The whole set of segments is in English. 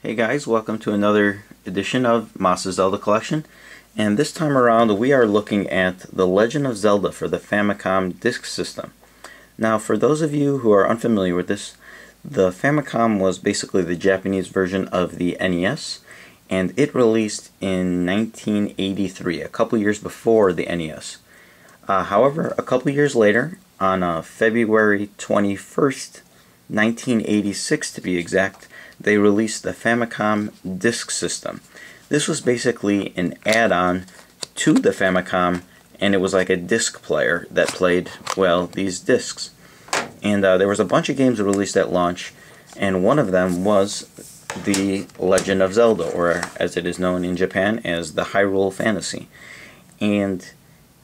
Hey guys, welcome to another edition of Moss's Zelda Collection, and this time around we are looking at The Legend of Zelda for the Famicom Disk System. Now, for those of you who are unfamiliar with this, the Famicom was basically the Japanese version of the NES, and it released in 1983, a couple years before the NES. However, a couple years later, on February 21st, 1986 to be exact, they released the Famicom Disk System. This was basically an add-on to the Famicom, and it was like a disc player that played, well, these discs. And there was a bunch of games released at launch, and one of them was the Legend of Zelda, or as it is known in Japan as the Hyrule Fantasy. And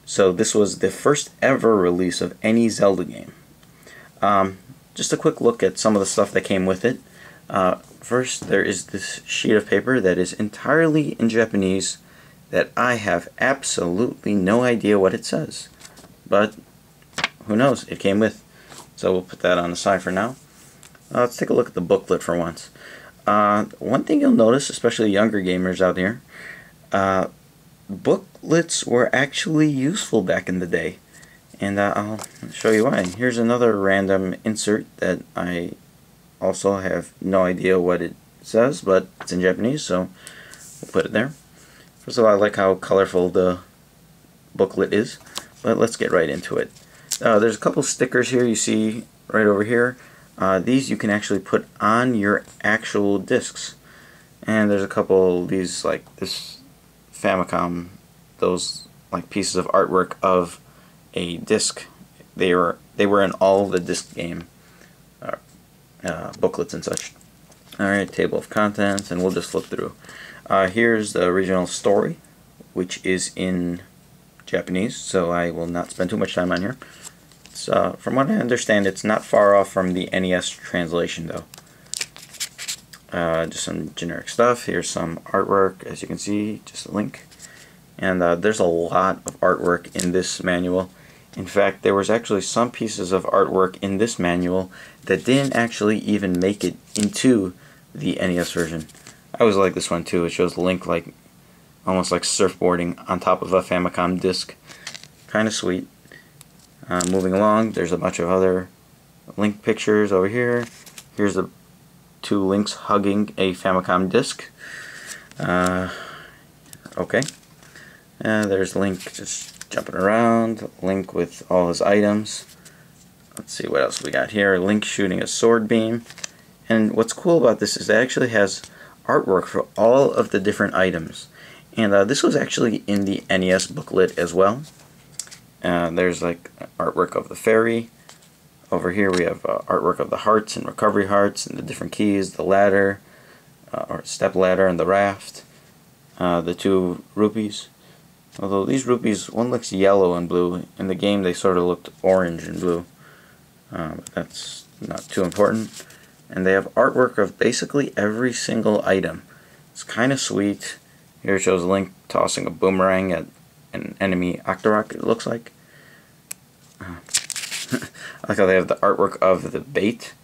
so this was the first ever release of any Zelda game. Just a quick look at some of the stuff that came with it. First, there is this sheet of paper that is entirely in Japanese that I have absolutely no idea what it says. But who knows, it came with. So we'll put that on the side for now. Let's take a look at the booklet for once. One thing you'll notice, especially younger gamers out here, booklets were actually useful back in the day. And I'll show you why. Here's another random insert that I also have no idea what it says, but it's in Japanese, so we'll put it there. First of all, I like how colorful the booklet is, but let's get right into it. There's a couple stickers here you see right over here. These you can actually put on your actual discs. And there's a couple of these, like this Famicom, those like pieces of artwork of a disc. They were in all the disc game booklets and such. Alright, table of contents, and we'll just flip through. Here's the original story, which is in Japanese, so I will not spend too much time on here. It's, from what I understand, it's not far off from the NES translation, though. Just some generic stuff. Here's some artwork, as you can see, just a link. And there's a lot of artwork in this manual. In fact, there was actually some pieces of artwork in this manual that didn't actually even make it into the NES version. I always like this one too. It shows Link like almost like surfboarding on top of a Famicom disc. Kind of sweet. Moving along, there's a bunch of other Link pictures over here. Here's the two Links hugging a Famicom disc. Okay. There's Link just jumping around, Link with all his items. Let's see what else we got here. Link shooting a sword beam. And what's cool about this is it actually has artwork for all of the different items. And this was actually in the NES booklet as well. There's like artwork of the fairy. Over here we have artwork of the hearts and recovery hearts and the different keys, the ladder, or step ladder, and the raft. The two rupees. Although these rupees, one looks yellow and blue. In the game they sort of looked orange and blue. But that's not too important. And they have artwork of basically every single item. It's kind of sweet. Here it shows Link tossing a boomerang at an enemy Octorok, it looks like. I like how they have the artwork of the bait.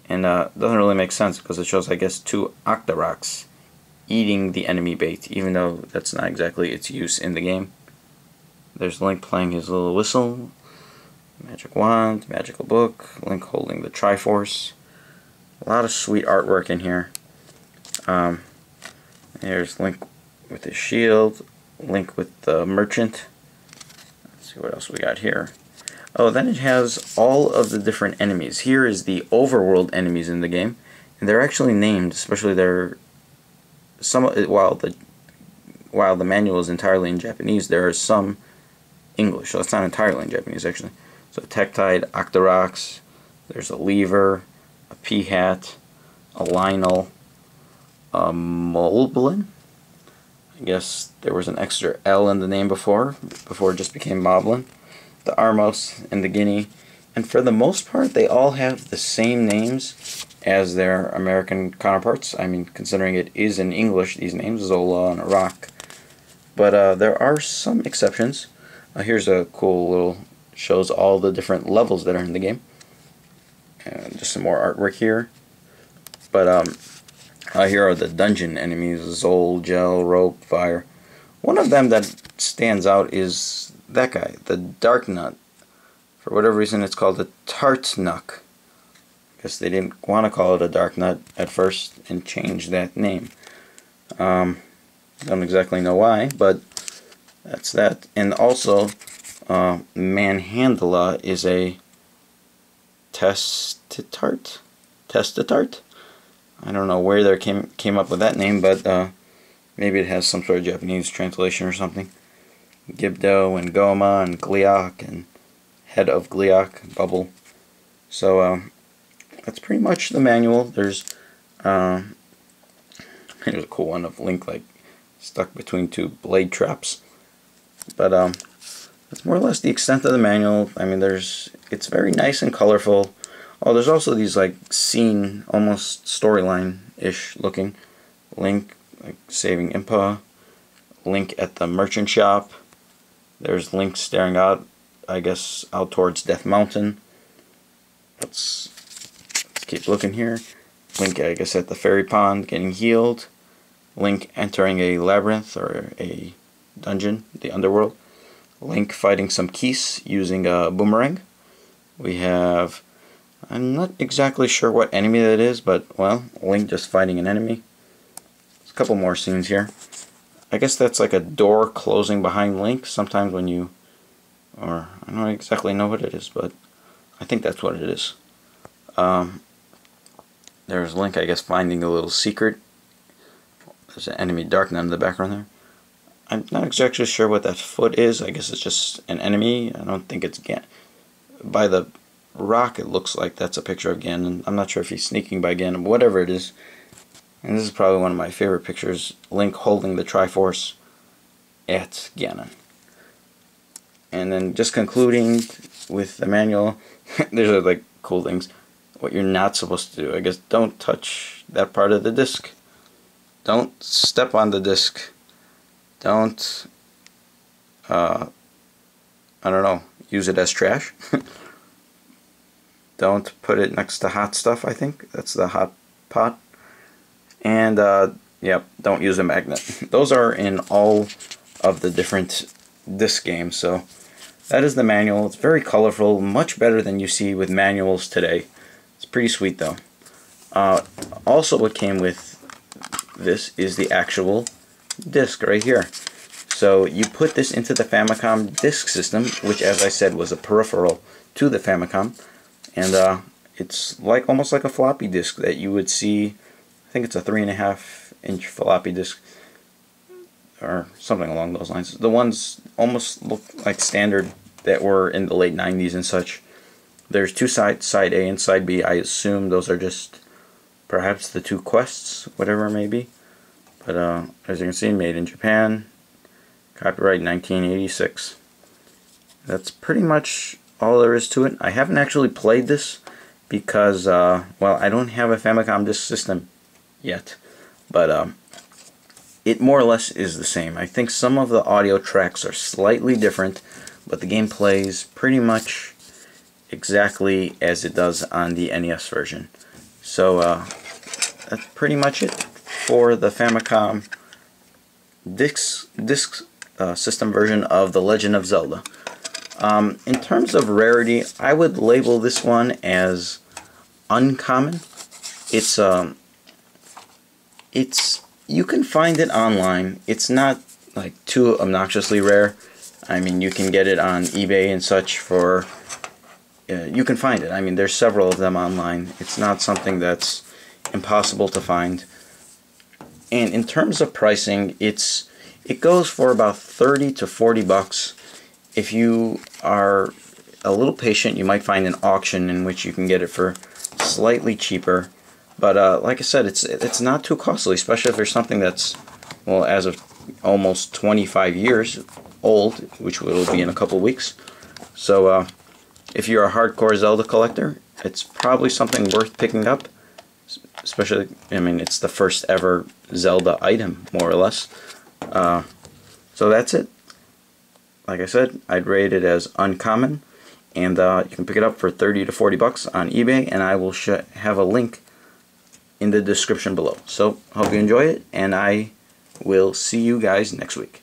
And it doesn't really make sense because it shows, I guess, two Octoroks eating the enemy bait, even though that's not exactly its use in the game. There's Link playing his little whistle, magic wand, magical book, Link holding the Triforce. A lot of sweet artwork in here. There's Link with his shield, Link with the merchant. Let's see what else we got here. Oh, then it has all of the different enemies. Here is the Overworld enemies in the game, and they're actually named, especially their while the manual is entirely in Japanese, there are some English, so it's not entirely in Japanese actually. So Tektite, Octoroks, there's a Lever, a Peahat, a Lionel, a Moblin. I guess there was an extra L in the name before it just became Moblin. The Armos and the Guinea, and for the most part they all have the same names as their American counterparts. I mean, considering it is in English, these names, Zola and Iraq. But there are some exceptions. Here's a cool little, shows all the different levels that are in the game. And just some more artwork here. But Here are the dungeon enemies: Zol, Gel, Rope, Fire. One of them that stands out is that guy, the Dark Nut. For whatever reason, it's called a Tart Nuck. I guess they didn't want to call it a Dark Nut at first and change that name. Don't exactly know why, but that's that. And also, Manhandla is a Testitart? I don't know where they came up with that name, but maybe it has some sort of Japanese translation or something. Gibdo and Goma and Gliok and Head of Gliok, Bubble. So that's pretty much the manual. There's a cool one of Link like stuck between two blade traps. But that's more or less the extent of the manual. I mean, it's very nice and colorful. Oh, there's also these like scene, almost storyline-ish looking. Link like saving Impa. Link at the merchant shop. There's Link staring out, I guess, out towards Death Mountain. Let's keep looking here. Link, I guess, at the fairy pond getting healed. Link entering a labyrinth or a dungeon, the underworld. Link fighting some keys using a boomerang. We have, I'm not exactly sure what enemy that is, but, well, Link just fighting an enemy. There's a couple more scenes here. I guess that's like a door closing behind Link. Sometimes when you, or I don't exactly know what it is, but I think that's what it is. There's Link, I guess, finding a little secret. There's an enemy Dark Nut in the background there. I'm not exactly sure what that foot is. I guess it's just an enemy. I don't think it's Ganon. By the rock, it looks like that's a picture of Ganon. I'm not sure if he's sneaking by Ganon, but whatever it is. And this is probably one of my favorite pictures. Link holding the Triforce at Ganon. And then just concluding with the manual, there's like cool things. What you're not supposed to do. I guess don't touch that part of the disc. Don't step on the disc. Don't, I don't know, use it as trash. Don't put it next to hot stuff, I think. That's the hot pot. And, yep, don't use a magnet. Those are in all of the different disc games. So that is the manual. It's very colorful, much better than you see with manuals today. It's pretty sweet, though. Also, what came with this is the actual disc right here. So you put this into the Famicom Disk System, which, as I said, was a peripheral to the Famicom, and it's like almost like a floppy disk that you would see. I think it's a 3.5-inch floppy disk or something along those lines. The ones almost look like standard that were in the late 90s and such. There's two sides, side A and side B. I assume those are just perhaps the two quests, whatever it may be. But as you can see, made in Japan, copyright 1986. That's pretty much all there is to it. I haven't actually played this because, well, I don't have a Famicom Disk System yet. But it more or less is the same. I think some of the audio tracks are slightly different, but the game plays pretty much exactly as it does on the NES version. So that's pretty much it for the Famicom Disk System version of The Legend of Zelda. In terms of rarity, I would label this one as uncommon. It's you can find it online. It's not like too obnoxiously rare. I mean, you can get it on eBay and such for. You can find it. I mean, there's several of them online. It's not something that's impossible to find. And in terms of pricing, it goes for about 30 to 40 bucks. If you are a little patient, you might find an auction in which you can get it for slightly cheaper. But like I said, it's not too costly, especially if there's something that's, well, as of almost 25 years old, which will be in a couple weeks. So if you're a hardcore Zelda collector, it's probably something worth picking up. Especially, I mean, it's the first ever Zelda item, more or less. So that's it. Like I said, I'd rate it as uncommon, and you can pick it up for 30 to 40 bucks on eBay, and I will have a link in the description below. So hope you enjoy it, and I will see you guys next week.